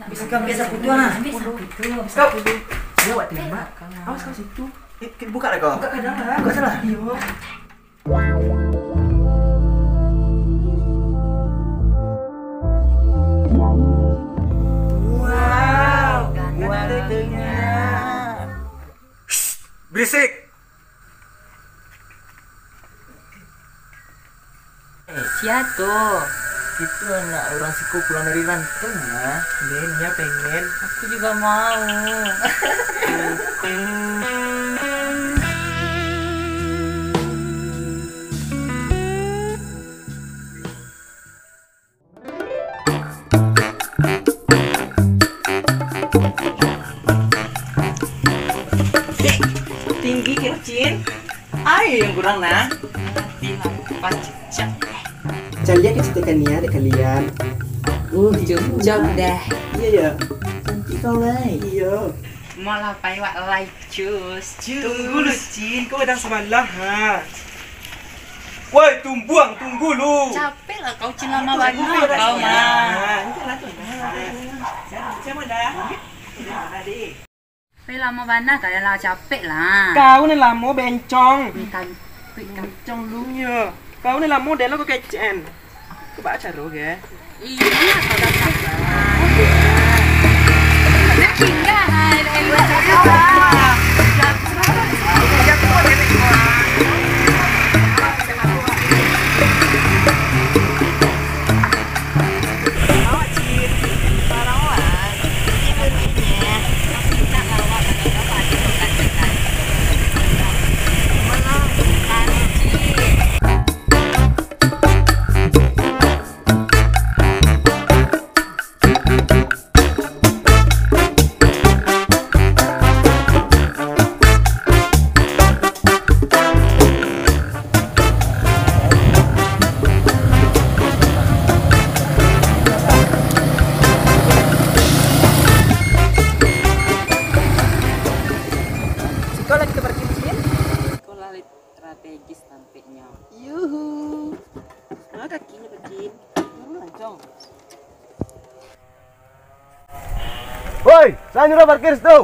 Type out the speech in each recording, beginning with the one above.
Bisa kau biasa putu ah. Kau lewat tembak. Awas kau situ. Buka lah kau. Buka ke dalam. Buka salah. Iyo. Wow, gantengnya. Berisik. Siapa? Itu anak orang Siko pulang dari Lampung ya. Dia pengen. Aku juga mau. Tinggi kecil. Ayo yang kurang nah. Pas cicak. Kalian ceritakan nih adik kalian. Jom deh. Iya ya. Cantik kau lah. Iya. Malah payah like cus. Tunggu lu Cin, kau sedang sebelah ha. Woi, tunggu lu. Capek lah kau Cin lama banget kau mah. Siapa dah? Udah adik. Lama banget kalian lah capek lah. Kau ni lama bencong. Bencong lu ya. Kau ni lah model lo kecen. Kau baca ro ke? Iya, kau datang. Tinggal strategis tampaknya. Yuhu. Mana kakinya kecil? Lancong. Woi, saya nyuruh parkir situ.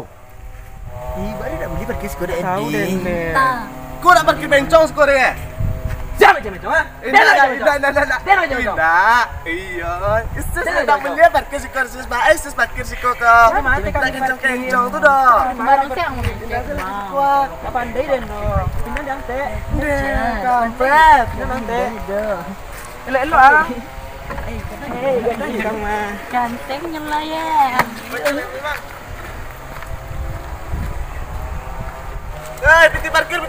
Ih, baru nak beli parkir skor ending. Tahu deh. Kau nak parkir bencong skor ya? Siapa bencong ah? Tidak. Iya. Isus nak beli parkir skor sus baik sus parkir skor kau. Mati kan kencong tu dah. Barang saya mau Kuat. Pandai deh no. Pindah jangan Kampret. nanti. Elok ah. gantengnya lah ya. Piti parkir.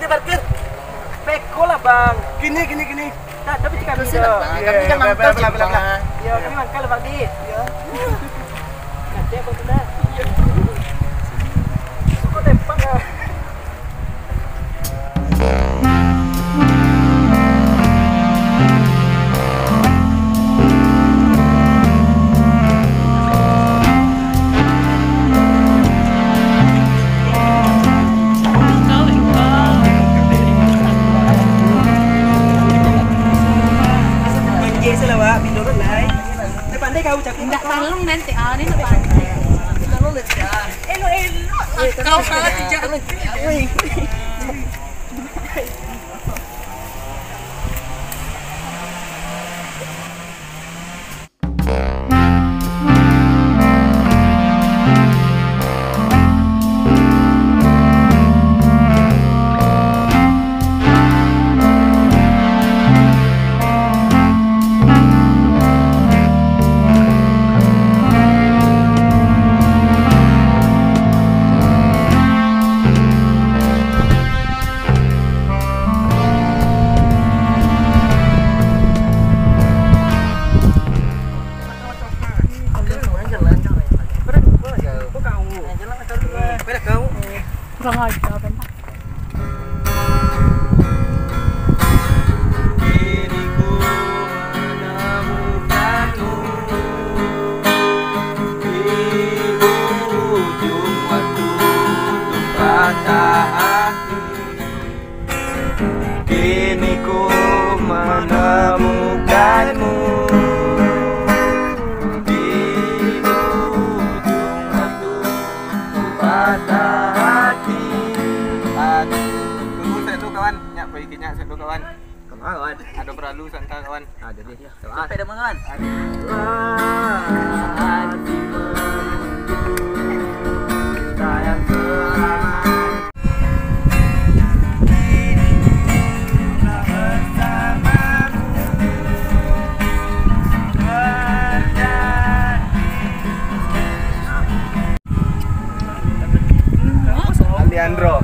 Beko lah bang. Gini. Nah, tapi jika bisa. Kami kan mangkal pelan-pelan. Ya, kami mangkal lah Pak Di. Ya. Nanti apa sudah? Kok tembak ya? Kau cakap Enggak talung nanti ini depan. Kau salah tidak. Kini ku menemukanmu di ujung waktu patah hati. Tunggu saya dulu kawan, nyak pergi nyak saya dulu kawan. Kawan, ada perlu santai kawan. Ada dia. Sampai dah kawan. Hati menunggu sayang selamat. Leandro.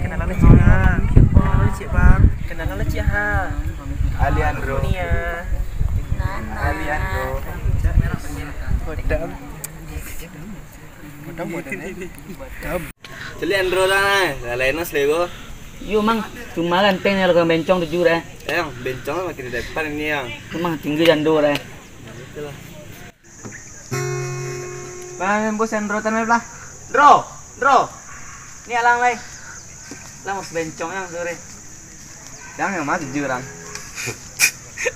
Kenalan Cik Ha. Kenalan Cik Bang. Kenalan Cik Ha. Leandro. Leandro. Kodam. Leandro lah. Lain Lego. Yo mang, cuma ganteng ya kalau bencong tujuh deh. Yang bencong makin di depan ini yang. Cuma tinggi jando deh. Itulah. Bang, bos Andro tanah belah. Dro. Ni alang lai. Lah mas bencong yang sore. Yang mah tujuh orang.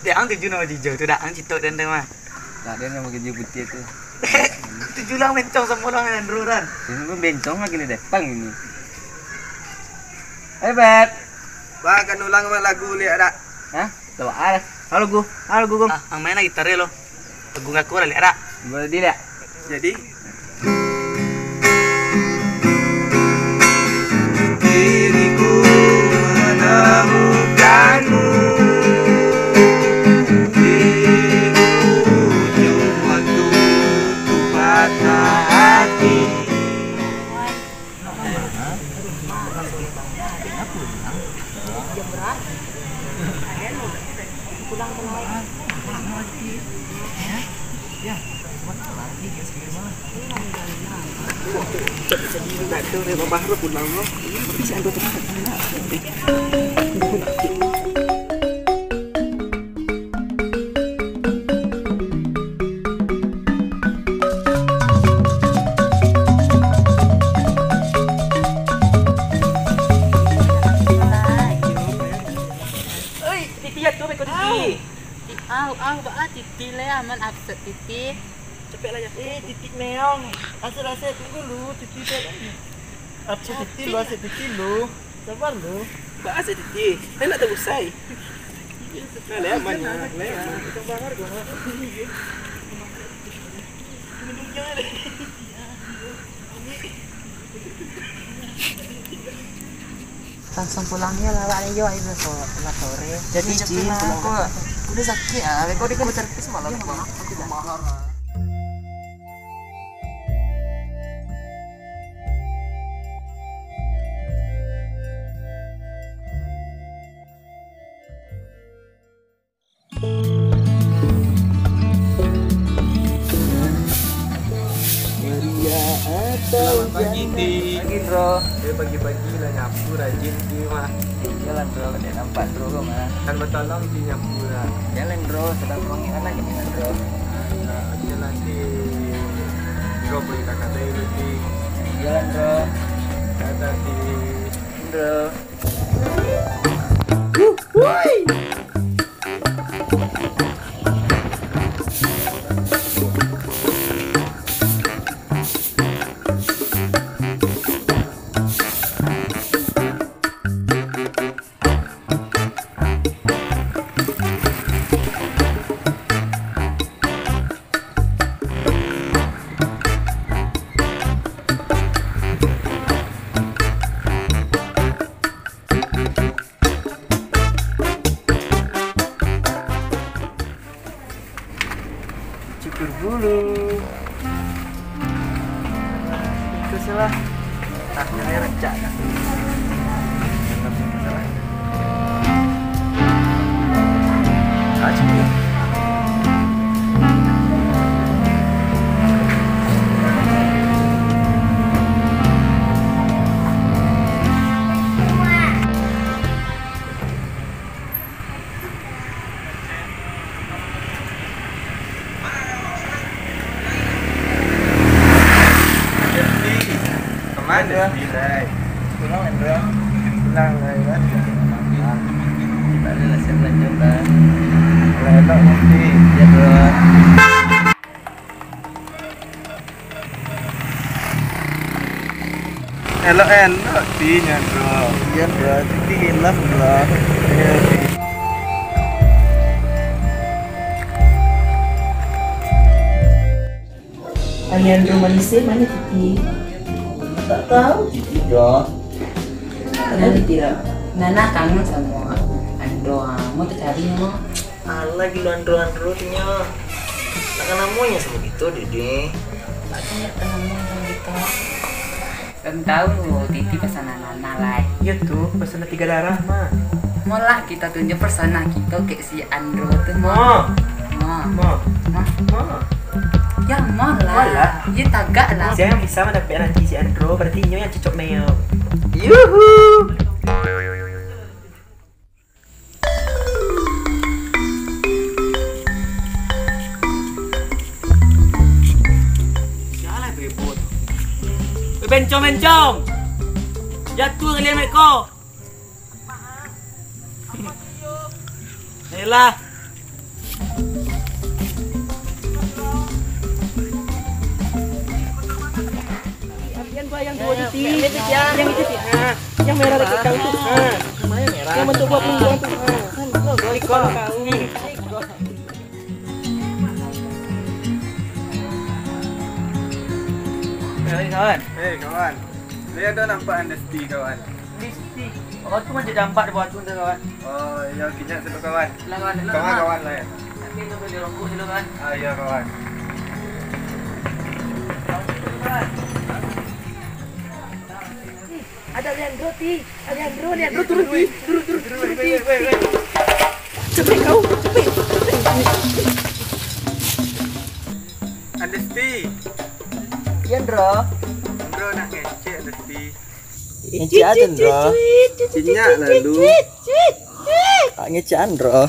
Dia ang tujuh nama tujuh tu dah ang citok dan mah. Tak dia nama kerja putih tu. Tujuh orang bencong semua orang Andro kan. Ini pun bencong lagi ni depan ini. Beb. Bang kan ulang lagu lihat tak? Hah? Tahu ada. Halo gua. Ang main gitar lo. Lagu ngaku lah lihat tak? Boleh dilihat. Jadi diriku menemukanmu di ujung waktu patah hati. Itu dia bapak harus pulang loh. Bisa ambil terus. Oi, titi ya tu bekot titi. Ba titi le aman upset titi. Cepet lah ya. Titik meong. Asal tunggu lu, titik tu. Apa titik lu, asal titik lu. Sabar lu. Ba asal titik. Saya nak tahu sai. Nah, mana? Kita bangar gua. Langsung pulangnya lah yo ayo sore. Jadi Cin, aku udah sakit ah. Kau di komputer semalam aku tidak mahar. Selamat pagi, Ti. Pagi, Bro. Dia pagi-pagi lah nyapu rajin Ti mah. Jalan, Bro. Dia nampak, Bro, kau mah. Kan bertolong Ti nyapu lah. Jalan, Bro. Sedang panggilan lagi dengan Bro. Nah, jalan Ti. Bro pergi kakak saya dulu Ti. Jalan, Bro. Kata Ti. Bro. Bro. Pulang lah ya. Kita ada siap lanjutan. Enak nanti. Ya bro. Enak tinya bro. Iya bro. Jadi hilaf bro. Kalian romanisnya mana Titi? Tak tahu. Bro. Kenapa tidak? Nana kangen sama Andro. Mau tercari mau? Alah gila andro tinya. Tak kan namanya sama gitu Dede. Lagi kenal sama kita. Kan tahu Titi pesanan Nana lah. Iya tuh pesan 3 darah mah. Mau lah kita tunjuk persona kita ke si Andro tuh Mau. mau. Ya mau lah. Ya tagak lah. Siapa yang bisa mendapat nanti si Andro berarti nyo yang cocok Neo. Yuhu. Sialah bebot. Bencong. Jatuh kalian mereka. Ayolah. Yang dua titik, yang itu sih, yang merah dekat kau tuh, yang bentuk buat punggung tuh, ikon kau. Kawan. Kawan. Lihat dah nampak Andesti kawan. Andesti. Oh tu macam dampak buat tu kawan. Oh ya kijak dulu kawan. Kawan lah ya. Ambil tu di rokok dulu kawan. Ya kawan. Ada Leandro turun ti. Cepet kau, cepet. Andesti. Andro. Andro nak ngecek Andesti. Ngecek Andro. Cinyak lalu. Ngecek Andro.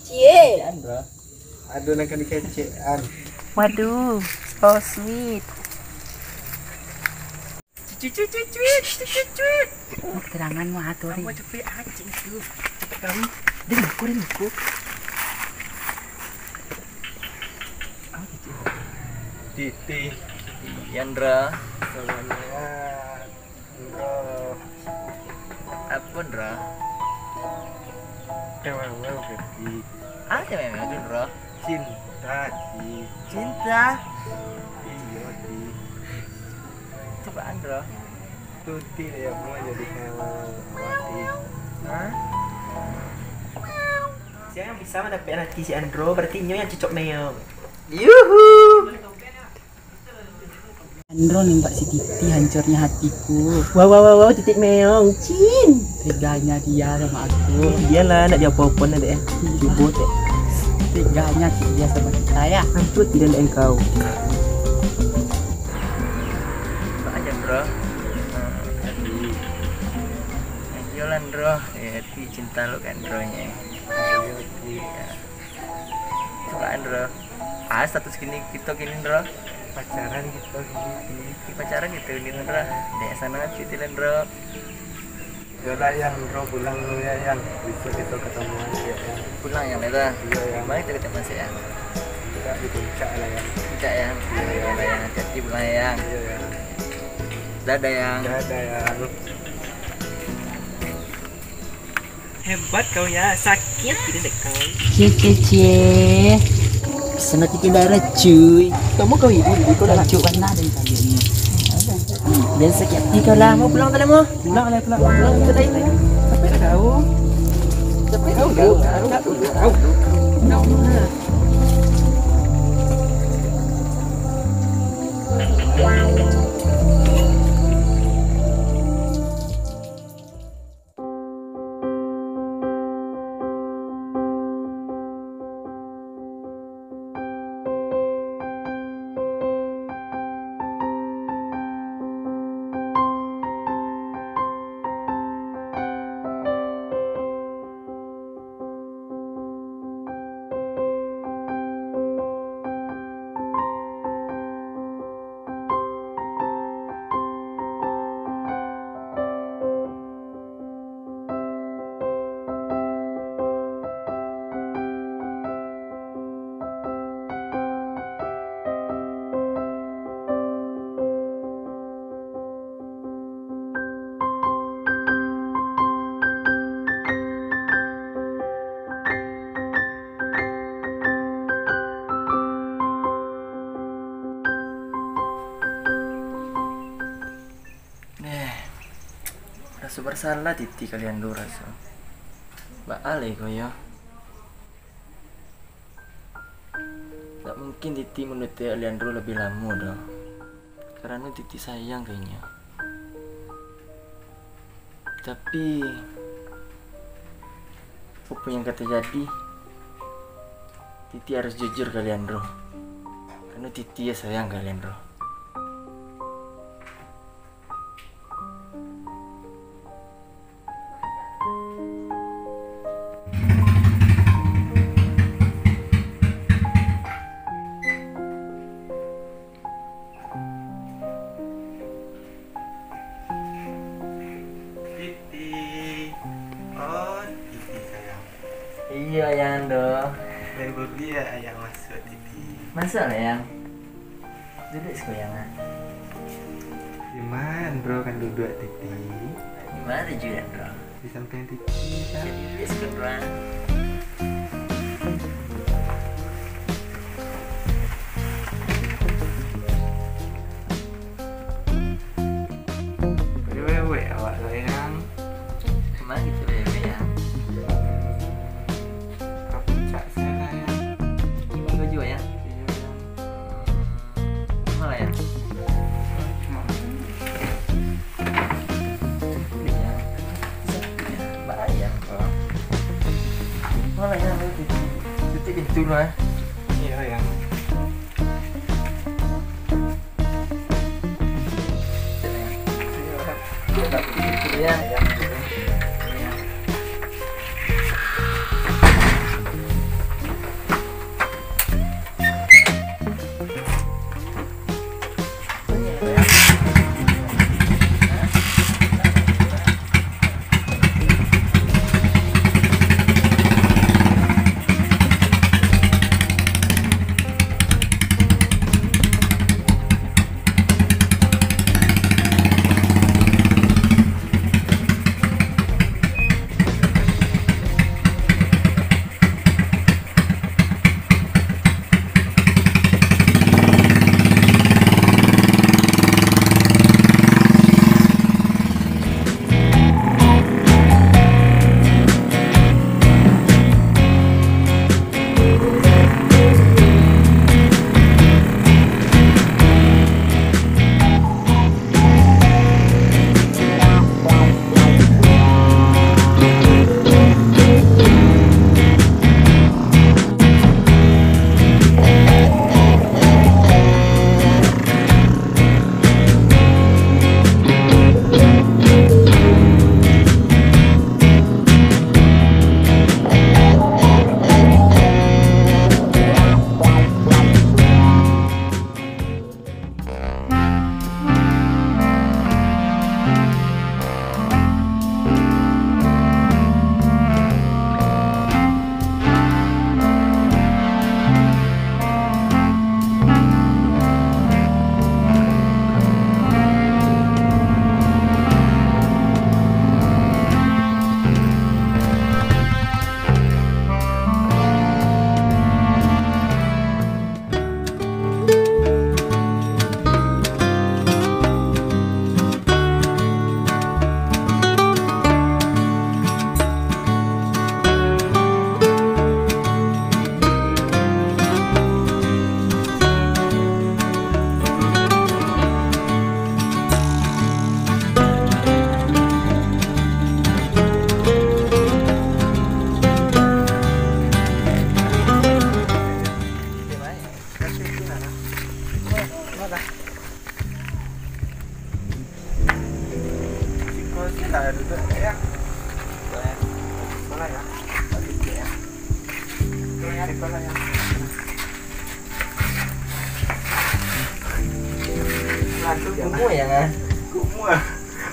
Cie. Andro. Aduh nak dikecekan. Waduh, so sweet. Cuit. Keterangan mau atur. Kamu cepet anjing tuh. Kamu dengarku. Titi. Yandra. Semuanya. Andro. Apa Ndra? Kewel pergi. Ada memang itu Ndra. Cinta. Iya di. Coba Ndra. Tuti ya mau jadi kewel awati. Hah? Siapa yang bisa mendapat nanti si Andro berarti nyo yang cocok Neo. Yuhu. Andro nih Mbak si Titi hancurnya hatiku. Wow, titik meong, Cin. Teganya dia sama aku. Iyalah nak dia apa-apa nak deh. Cubut deh. Teganya dia sama kita ya. Hancur tidak engkau. Coba aja Ndra. Ayolah Ndra. Ti cinta lu kan Ndronya. Coba Ndra. Status kita gini Ndra. Pacaran gitu gini. Di pacaran gitu ini Ndra. Dek sana Titi Ndra. Yaudah yang Andro pulang dulu ya yang besok kita ketemu lagi ya yang Pulang ya Leta. Iya yang Balik kita ketemu masih ya. kita di puncak lah ya. Tidak yang. Iya yang hati-hati pulang ya yang. Iya yang. Dadah yang. Dadah yang. Hebat kau ya, sakit tidak kau. Cie. Sana Titi darah cuy. Kamu kau ini, kau dah Cuy warna dan tadi ini. dan sakit hati kau lah. Mau pulang tak mau? Pulang kita tadi. Capek kau. Rasa bersalah titi kalian dua rasa. Baale kau ya. Tak mungkin titi menurut kalian dua lebih lama dah. Karena titi sayang kayaknya. Tapi apa yang kata jadi, titi harus jujur kalian bro. Karena titi ya sayang kalian bro. Iya yang do. Baru dia yang masuk TV. Masuk lah yang. Duduk sekoyangan. Gimana bro kan duduk TV? Gimana juga bro? Di samping TV. Jadi duduk sekolah. Wewe awak sayang. Kemana gitu wewe yang? Kapucak saya sayang. Gimana juga ya? Gimana ya? Bayang kok. Mana ya? Titik itu lah. Iya yang. Ya. Kumu ya kan? Kumu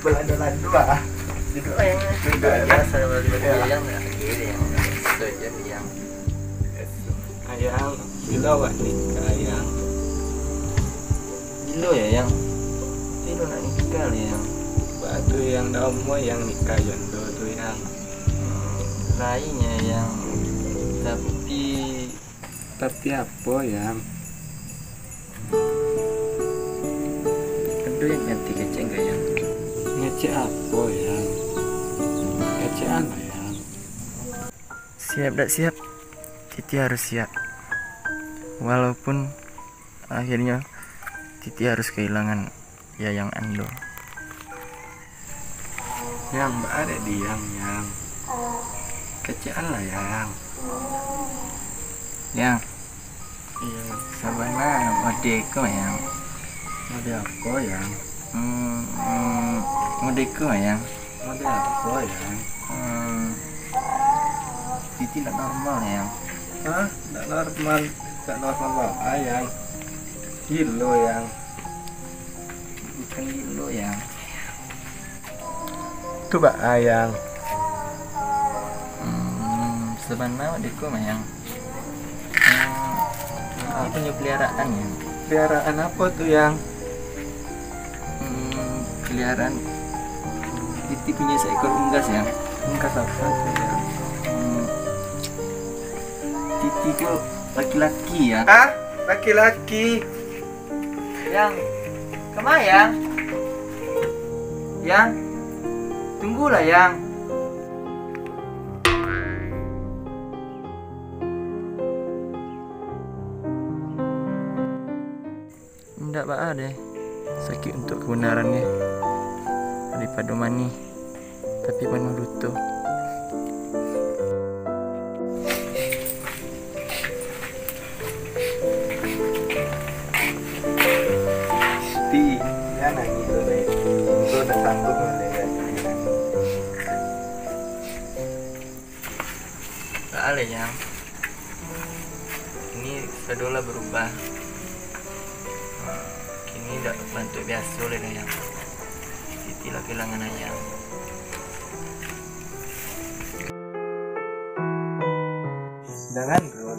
belanda-landa ah. Duduk lah yang duduk biasa bagi-bagi yang kiri yang saja yang ayang bila wak nikah yang Gilo ya yang Gilo nak nikah yang batu yang domo yang nikah yondo tuh yang lainnya yang tapi apa yang aduh yang ganti keceng gak yang ngecek apa yang keadaan lah yang. Siap dak siap, Titi harus siap. Walaupun akhirnya Titi harus kehilangan Yayang Ando. Yang mbak ada diam yang. Kecil lah yang. Yang Iya. sabana modeko yang. Mode apa yang? Modeko yang. Mode apa yang? Titi tidak normal yang. Hah? Nggak normal. Nggak normal apa yang? Kilo yang. Bukan gitu yang. Itu mbak ayang. Sebenarnya modeko yang. Ini punya peliharaan yang. Peliharaan apa tuh yang? Peliharaan Titi punya seekor unggas yang. Unggas apa tuh yang? Titi kok laki-laki ya. Ah, laki-laki. Yang kemana yang? Yang tunggulah yang. Ndak apa deh. Sakit untuk kebenarannya daripada mani tapi penuh luto. Ti, ya nangis oleh. Itu udah sanggup oleh ya. Ale yang ini sedola berubah. Kini tidak bentuk biasa oleh yang. Titi lah kehilangan ayam. Jangan bro.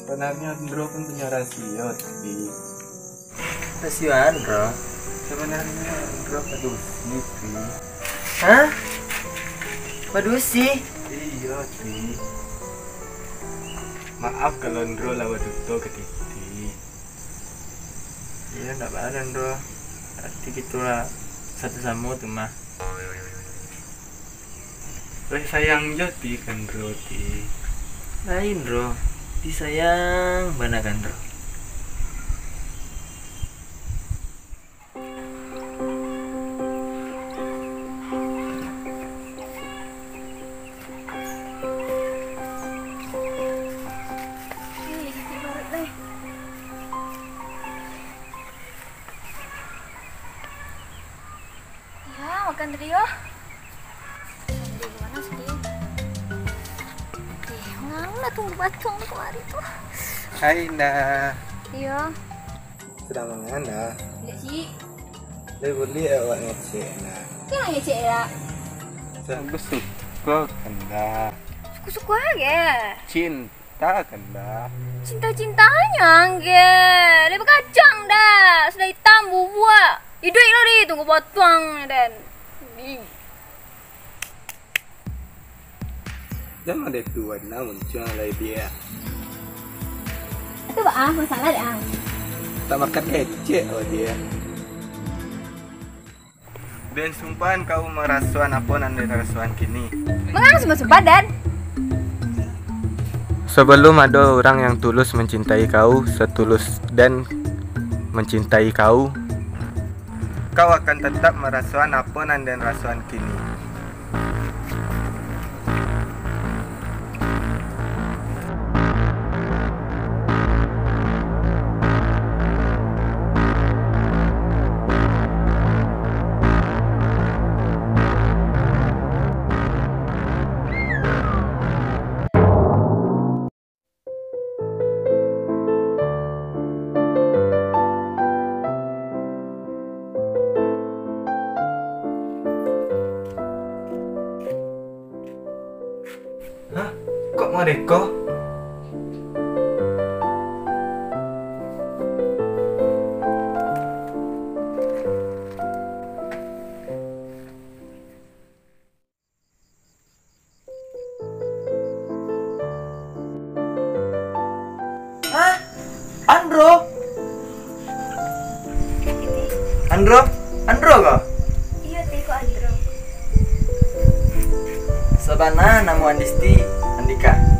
Sebenarnya bro pun punya rahasia tapi Kasihan bro. sebenarnya bro pedus nih. Hah? Padusi? Iya ti. Maaf kalau Ndro lawa tuto ke Titi. Iya ndak ada bro. Arti gitulah satu sama tuh mah. Leh sayang jo ti kan Ndro ti. Lain bro. Disayang mana kan bro? Ya, makan Rio. Di mana sedih? Ngau lah tunggu bacong kemari tuh. Hai Nda. Iya. Sedang mengana. Lihat sih. Leh boleh awak ngecek nah. Kira ya cek ya. Aku suka kan Nda. Suka-suka aja. Cinta kan Nda. Cinta-cintanya angge. Lebih kacang dah. Sudah hitam buah. Hidup lagi tunggu potong dan. Jangan ada tuan lah muncul lah dia. Itu apa masalah dah? Tak makan kecek oh dia. Ben sumpahan kau merasuan apa nanti rasuan kini. Mengang sumpah badan. Sebelum ada orang yang tulus mencintai kau, setulus dan mencintai kau, kau akan tetap merasuan apa dan rasuan kini. Hah? Kok Mareko? Hah? Andro? Andro? Andro kah? Iya, tiko Andro. Sabana namu Andisti Andika.